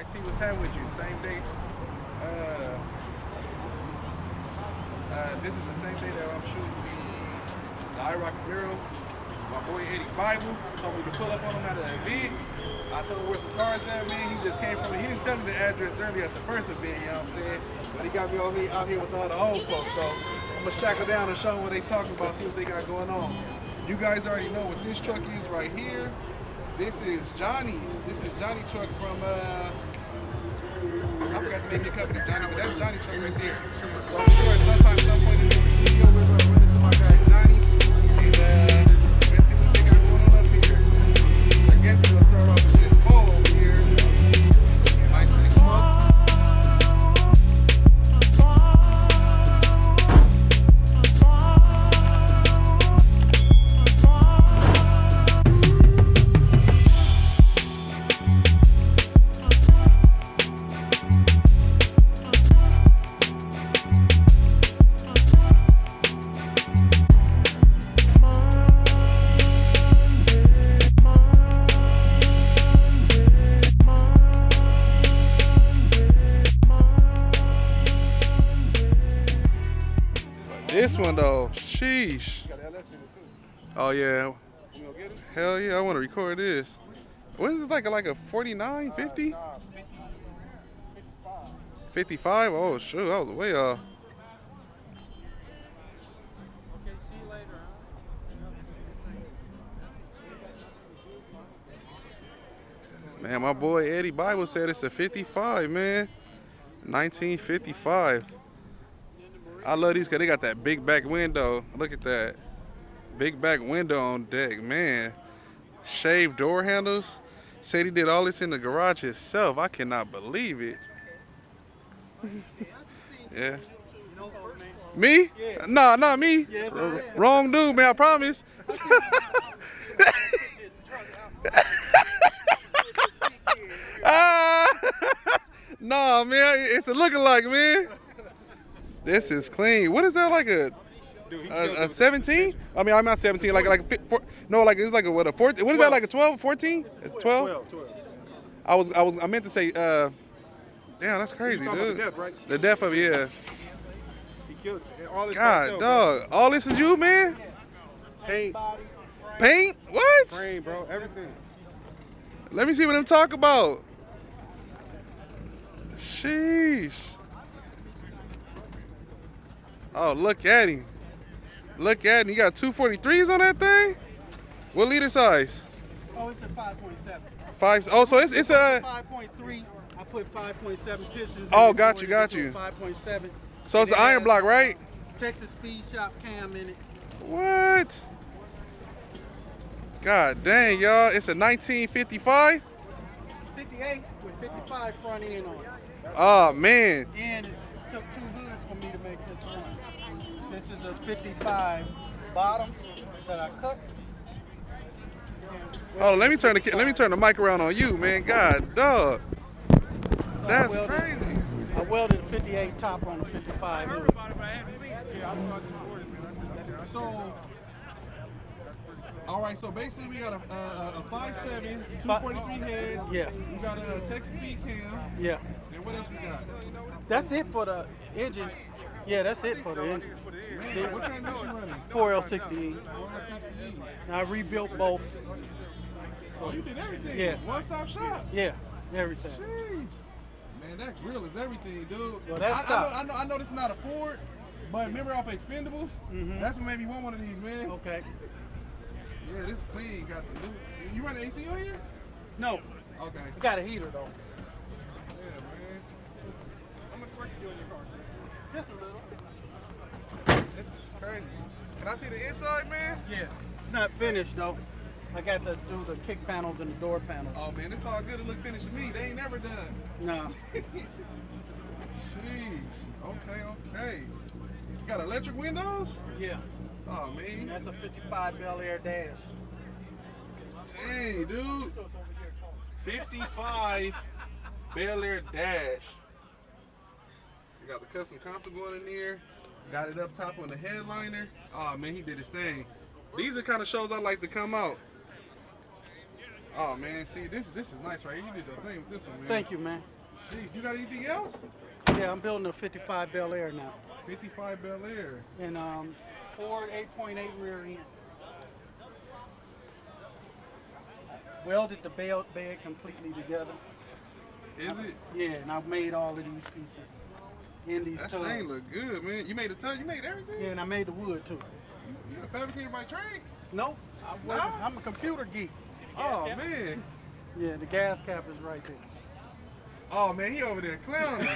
Alright, T, what's happening with you? Same day. This is the same day that I'm shooting the IROC mural. My boy Eddie Bible told me to pull up on him at an event. I told him where some cars at, man. He just came from it. He didn't tell me the address earlier at the first event, you know what I'm saying? But he got me out here with all the old folks. So I'm gonna shackle down and show them what they talking about, see what they got going on. You guys already know what this truck is right here. This is Johnny's. This is Johnny's truck from I forgot the name of your company, Johnny, but that's Johnny's truck right there. So I'm sure at some point in this video we're gonna run into my guy Johnny and let's see what they got going on up here. I guess we're gonna start off with this bowl over here. Nice 6 months. This one though, sheesh. Oh yeah. Hell yeah, I want to record this. What is this, like a 49, 50? 55? Oh shoot, that was way off. Okay, see you later. Man, my boy Eddie Bible said it's a 55, man. 1955. I love these because they got that big back window. Look at that. Big back window on deck, man. Shaved door handles. Said he did all this in the garage himself. I cannot believe it. Yeah. Me? Yeah. Nah, not me. Yes, Wrong dude, man, I promise. Nah, man, it's a lookalike, man. This is clean. What is that, like a 17? I mean, I'm not 17. Like no, like it's like a 14. What is that, like a 12, 14? It's 12. 12. I meant to say. Damn, that's crazy, dude. The death, right? The death of it, yeah. He killed it. All this God, myself, dog. All this is you, man. Paint, Paint? What? frame, bro, everything. Let me see what I'm talking about. Sheesh. Oh, look at him. Look at him. You got 243s on that thing? What liter size? Oh, it's a 5.7. 5. Oh, so it's a. 5.3. I put 5.7 pistons. Oh, in got it, you. 5.7. So it's an iron block, right? Texas Speed Shop cam in it. What? God dang, y'all. It's a 1955? 58 with 55 front end on it. Oh, man. And it took 2 hoods for me to make this one. This is a 55 bottom that I cut. Hold on, let me turn the mic around on you, man. God, dog. That's crazy. I welded a 58 top on a 55 hood. So, all right. So basically, we got a 5.7, 243 heads. Yeah. You got a Texas Speed cam. Yeah. And what else we got? That's it for the engine. Yeah, that's it for the engine. Man, what transmission running? 4L60E. 460E. I rebuilt both. Oh, you did everything. Yeah. One-stop shop. Yeah, everything. Jeez. Man, that grill is everything, dude. Well, that's I know this is not a Ford, but remember off of Expendables? That's what made me want one of these, man. Okay. Yeah, this is clean. Got the new. You run AC on here? No, Okay. I got a heater though. Yeah, man. How much work you do in your car? Just a little. This is crazy. Can I see the inside, man? Yeah. It's not finished though. I got to do the kick panels and the door panels. Oh man, it's all good to look finished with me. They ain't never done. No. Jeez. Okay. You got electric windows? Yeah. Oh man. That's a 55 Bel Air dash. Dang, dude. 55 Bel Air dash. You got the custom console going in there. Got it up top on the headliner. Oh man, he did his thing. These are the kind of shows I like to come out. Oh man, see this is nice right here. You did the thing with this one, man. Thank you, man. Jeez, you got anything else? Yeah, I'm building a 55 Bel Air now. 55 Bel Air. And Ford 8.8 rear end. Welded the bed completely together. Is it? Yeah, and I've made all of these pieces in these That tubs. thing look good, man. You made the tub, you made everything? Yeah, and I made the wood too. You a fabricator by trade? Nope, I'm a computer geek. Oh, man. Yeah, the gas cap is right there. Oh, man, he over there clowning.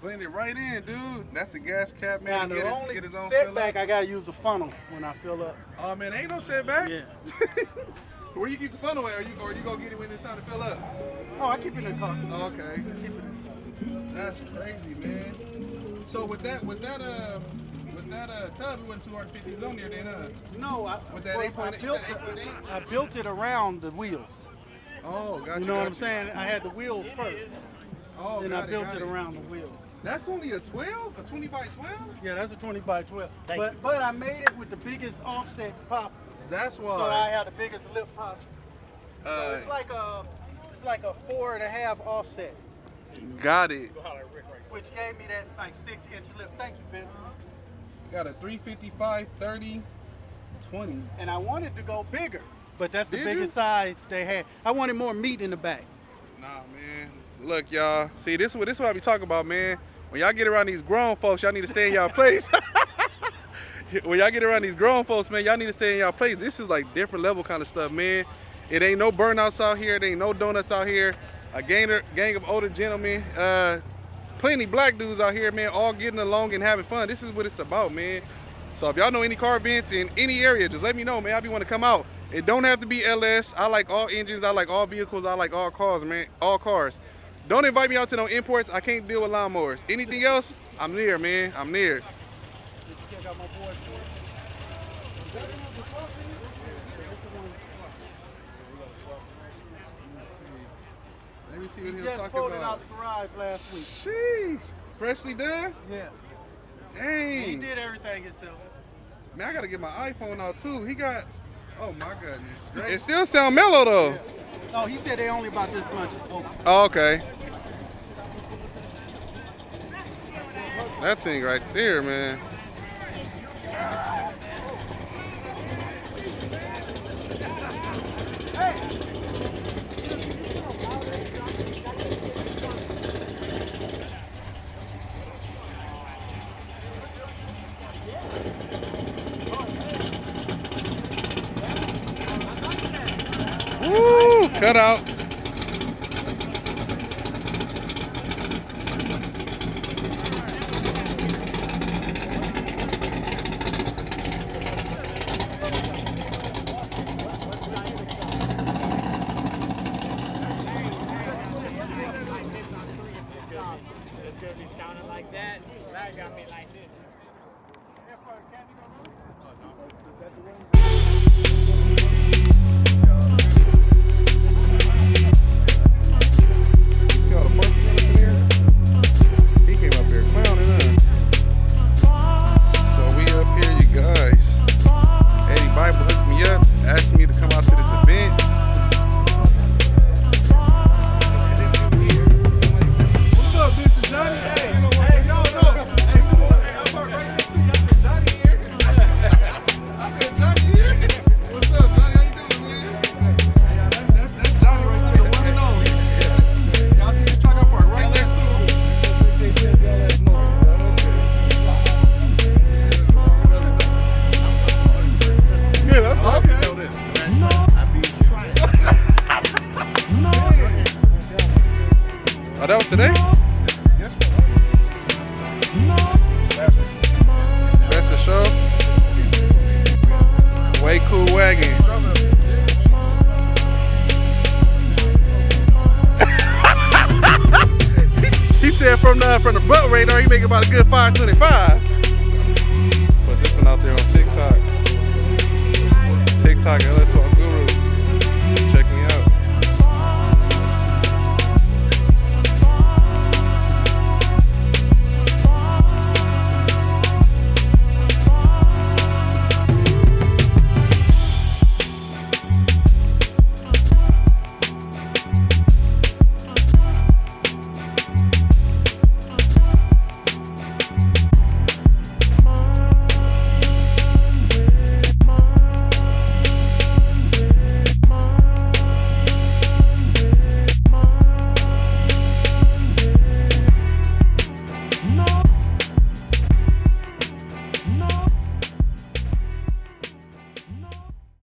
Blend it right in, dude. That's the gas cap, man. Now, to the get only his own setback, I gotta use a funnel when I fill up. Oh, man, ain't no setback? Yeah. Where you keep the funnel at? Or you gonna get it when it's time to fill up? Oh, I keep it in the car. Okay. Keep it in. That's crazy, man. So with that tub, it wasn't 250s on there then, No, with that 8.8, I built it around the wheels. Oh, gotcha. You know what I'm saying? I had the wheels first. Oh, Then got I built got it around the wheels. That's only a 12? A 20 by 12? Yeah, that's a 20 by 12. But I made it with the biggest offset possible. That's why. So I had the biggest lip possible. So it's like a 4.5 offset, Got it. which gave me that like 6-inch lip. Thank you, Vince. Got a 355, 30, 20. And I wanted to go bigger, but that's the Did biggest size they had. I wanted more meat in the back. Nah, man. Look, y'all. See, this is what I be talking about, man. When y'all get around these grown folks, y'all need to stay in y'all place. When y'all get around these grown folks, man, y'all need to stay in y'all place. This is like different level kind of stuff, man. It ain't no burnouts out here. It ain't no donuts out here. A gang of older gentlemen, plenty black dudes out here, man, all getting along and having fun. This is what it's about, man. So if y'all know any car events in any area, just let me know, man. I be want to come out. It don't have to be LS. I like all engines. I like all vehicles. I like all cars, man. All cars. Don't invite me out to no imports. I can't deal with lawnmowers. Anything else, I'm near, man. I'm near. Did you check out my board? Let me see what he'll Just talk pulled it about. out the garage last week. Sheesh. Freshly done? Yeah. He Dang. did everything himself. Man, I gotta get my iPhone out too. He got, oh my goodness. It still sound mellow though. Oh, he said they only about this much. Oh, okay. That thing right there, man. Woo! Cutouts. It's gonna be sounding like that. That got me like this. See all the parking up in here? He came up here clowning, huh? So we up here, you guys. Eddie Bible hooked me up, asked me to come out to this event. What's up, Mr. Johnny? Hey, no. Hey, I parked right next to you. I said, Johnny here. I said, Johnny here. What's up, Johnny? How you doing, man? Hey, y'all, that's Johnny right there, the one and only. Y'all see his truck I parked right next to him? Yeah, that's okay. Oh, that was today? Best of show. Way cool wagon. He said from the butt radar he make about a good 525. Put this one out there on TikTok. LSSWAPGURU.